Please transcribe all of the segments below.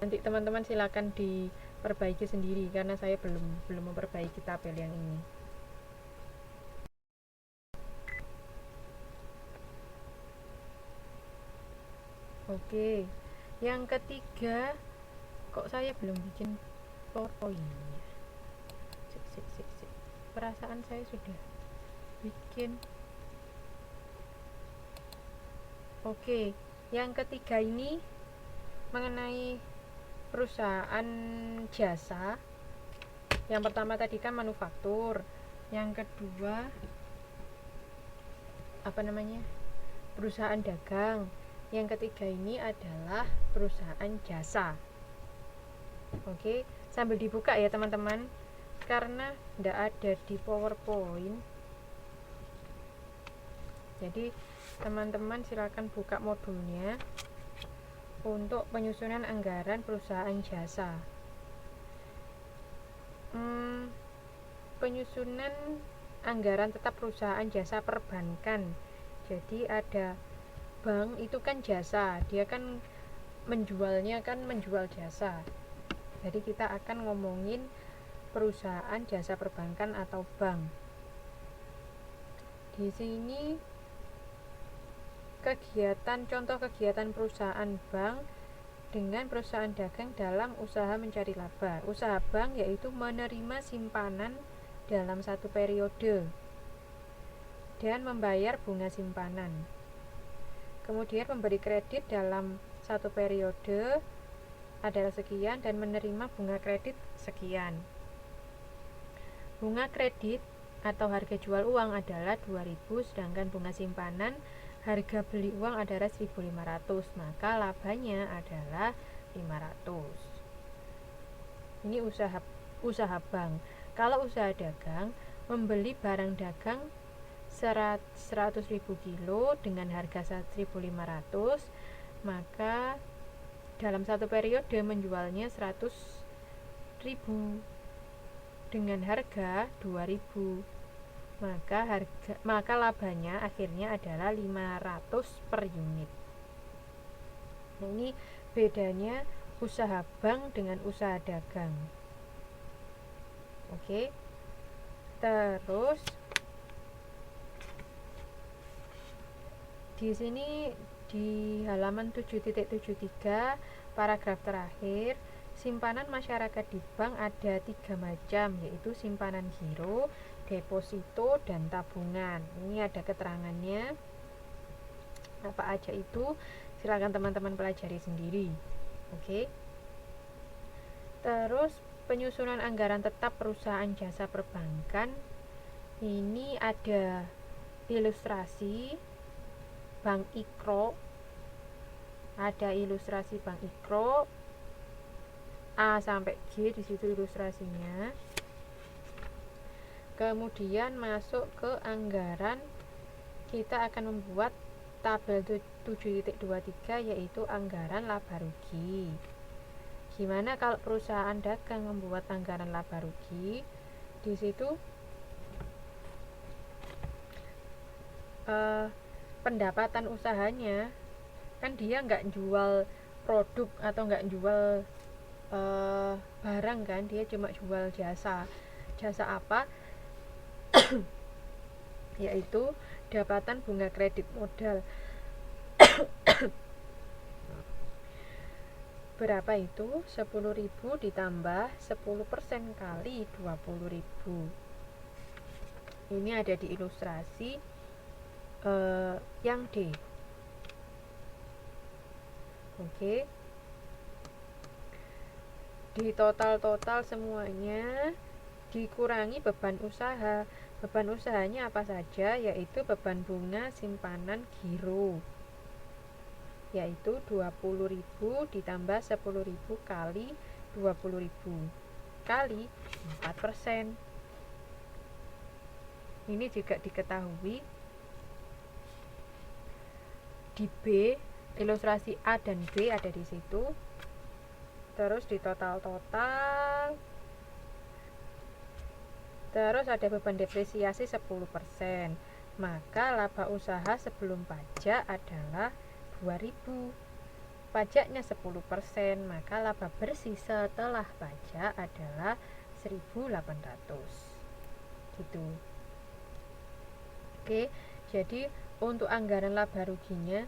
Nanti teman-teman silakan diperbaiki sendiri karena saya belum memperbaiki tabel yang ini. Oke, yang ketiga, kok saya belum bikin PowerPoint-nya? Sik. Perasaan saya sudah bikin. Oke, yang ketiga ini mengenai perusahaan jasa. Yang pertama tadi kan manufaktur, yang kedua perusahaan dagang, yang ketiga ini adalah perusahaan jasa. Oke, sambil dibuka ya teman-teman, karena tidak ada di PowerPoint. Jadi teman-teman silakan buka modulnya untuk penyusunan anggaran perusahaan jasa. Penyusunan anggaran tetap perusahaan jasa perbankan. Jadi ada bank itu kan jasa, dia kan menjualnya kan menjual jasa. Jadi kita akan ngomongin perusahaan jasa perbankan atau bank. Di sini contoh kegiatan perusahaan bank dengan perusahaan dagang dalam usaha mencari laba. Usaha bank yaitu menerima simpanan dalam satu periode dan membayar bunga simpanan. Kemudian memberi kredit dalam satu periode adalah sekian dan menerima bunga kredit sekian. Bunga kredit atau harga jual uang adalah 2.000, sedangkan bunga simpanan harga beli uang adalah 1.500, maka labanya adalah 500. Ini usaha bank. Kalau usaha dagang, membeli barang dagang 100.000 kilo dengan harga 1.500, maka dalam satu periode menjualnya 100.000 dengan harga 2.000, maka labanya akhirnya adalah 500 per unit. Nah, ini bedanya usaha bank dengan usaha dagang. Oke. Terus di sini di halaman 7.73 paragraf terakhir, simpanan masyarakat di bank ada 3 macam, yaitu simpanan giro, deposito, dan tabungan. Ini ada keterangannya apa aja itu, silakan teman-teman pelajari sendiri. Oke. Terus penyusunan anggaran tetap perusahaan jasa perbankan, ini ada ilustrasi Bank Ikro, ada ilustrasi Bank Ikro A sampai G, di situ ilustrasinya. Kemudian masuk ke anggaran, kita akan membuat tabel 7.23 yaitu anggaran laba rugi. Gimana kalau perusahaan dagang membuat anggaran laba rugi? Di situ pendapatan usahanya kan dia nggak jual produk atau nggak jual barang kan, dia cuma jual jasa. Jasa apa? Yaitu dapatan bunga kredit modal. Berapa itu? 10.000 ditambah 10% kali 20.000. Ini ada di ilustrasi yang D. Oke. Di total semuanya dikurangi beban usaha. Beban usahanya apa saja? Yaitu beban bunga simpanan giro, yaitu 20.000 ditambah 10.000 kali 20.000 kali 4%. Ini juga diketahui di B, ilustrasi A dan B ada di situ. Terus di total, terus ada beban depresiasi 10%, maka laba usaha sebelum pajak adalah 2.000. pajaknya 10%, maka laba bersih setelah pajak adalah 1.800 gitu. Oke, jadi untuk anggaran laba ruginya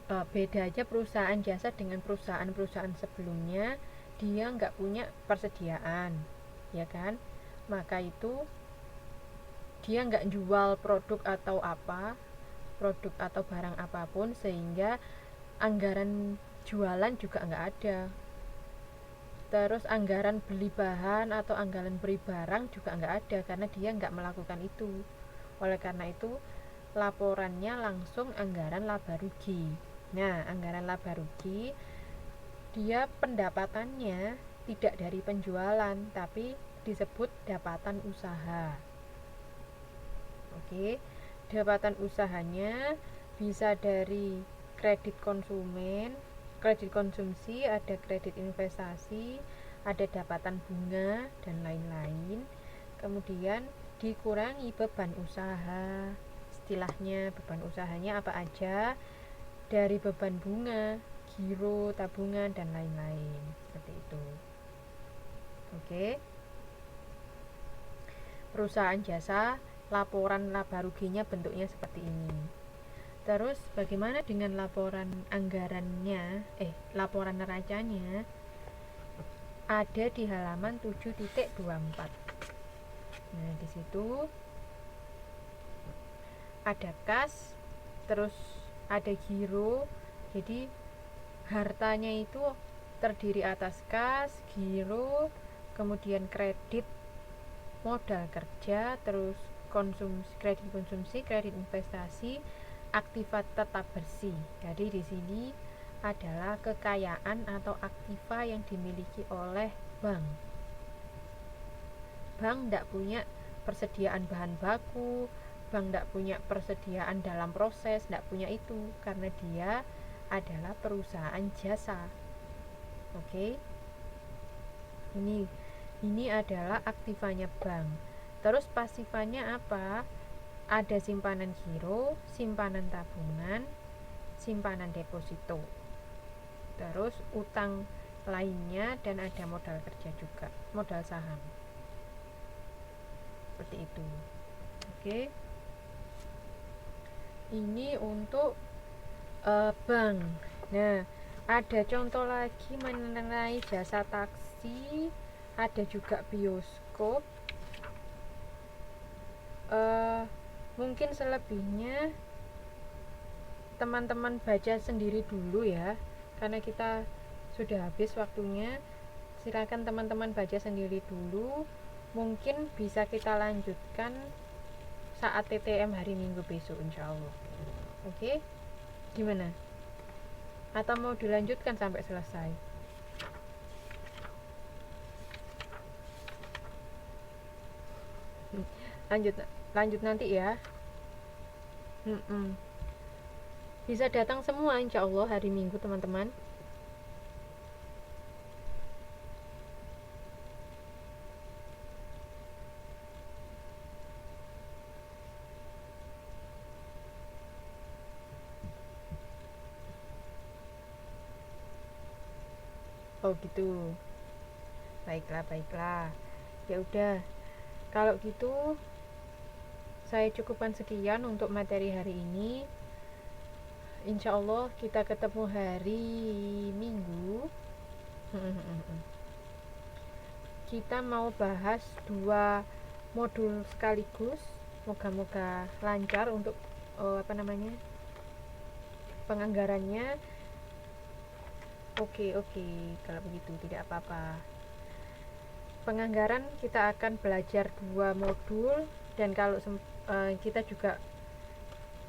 beda aja perusahaan jasa dengan perusahaan-perusahaan sebelumnya, dia nggak punya persediaan, ya kan? Maka itu dia nggak jual produk atau barang apapun, sehingga anggaran jualan juga nggak ada. Terus anggaran beli bahan atau anggaran beli barang juga nggak ada, karena dia nggak melakukan itu. Oleh karena itu laporannya langsung anggaran laba rugi. Nah, anggaran laba rugi dia pendapatannya tidak dari penjualan, tapi disebut dapatan usaha. Oke, dapatan usahanya bisa dari kredit konsumen, kredit konsumsi, ada kredit investasi, ada dapatan bunga, dan lain-lain. Kemudian dikurangi beban usaha. Istilahnya beban usahanya apa aja? Dari beban bunga, giro, tabungan, dan lain-lain. Seperti itu. Oke. Perusahaan jasa, laporan laba ruginya bentuknya seperti ini. Terus bagaimana dengan laporan anggarannya? Laporan neracanya ada di halaman 7.24. Nah, di situ ada kas, terus ada giro. Jadi hartanya itu terdiri atas kas, giro, kemudian kredit modal kerja, terus kredit konsumsi, kredit investasi, aktiva tetap bersih. Jadi di sini adalah kekayaan atau aktiva yang dimiliki oleh bank. Bank tidak punya persediaan bahan baku, bank tidak punya persediaan dalam proses, tidak punya itu, karena dia adalah perusahaan jasa. Oke. Ini adalah aktivanya bank. Terus pasifannya apa? Ada simpanan giro, simpanan tabungan, simpanan deposito. Terus utang lainnya, dan ada modal kerja juga, modal saham. Seperti itu. Oke. Ini untuk bank. Nah, ada contoh lagi mengenai jasa taksi, ada juga bioskop. Mungkin selebihnya teman-teman baca sendiri dulu ya, karena kita sudah habis waktunya. Silakan teman-teman baca sendiri dulu. Mungkin bisa kita lanjutkan saat TTM hari Minggu besok, insya Allah. Oke, gimana? Atau mau dilanjutkan sampai selesai? Lanjut nanti ya. Bisa datang semua insya Allah hari Minggu, teman-teman. Oh gitu. Baiklah. Ya udah. Kalau gitu saya cukupkan sekian untuk materi hari ini. Insya Allah kita ketemu hari Minggu. Kita mau bahas 2 modul sekaligus. Moga-moga lancar untuk penganggarannya. Oke, kalau begitu tidak apa-apa. Penganggaran kita akan belajar 2 modul, dan kalau kita juga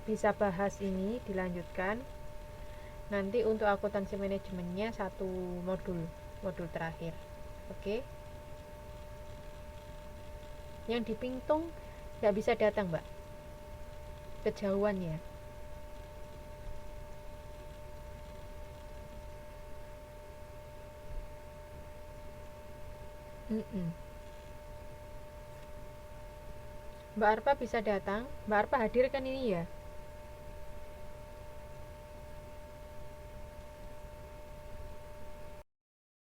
bisa bahas ini dilanjutkan. Nanti untuk akuntansi manajemennya 1 modul terakhir. Oke. Yang di Pingtung nggak bisa datang, Mbak, kejauhan ya. Mbak Arpa bisa datang. Mbak Arpa hadir kan ini ya?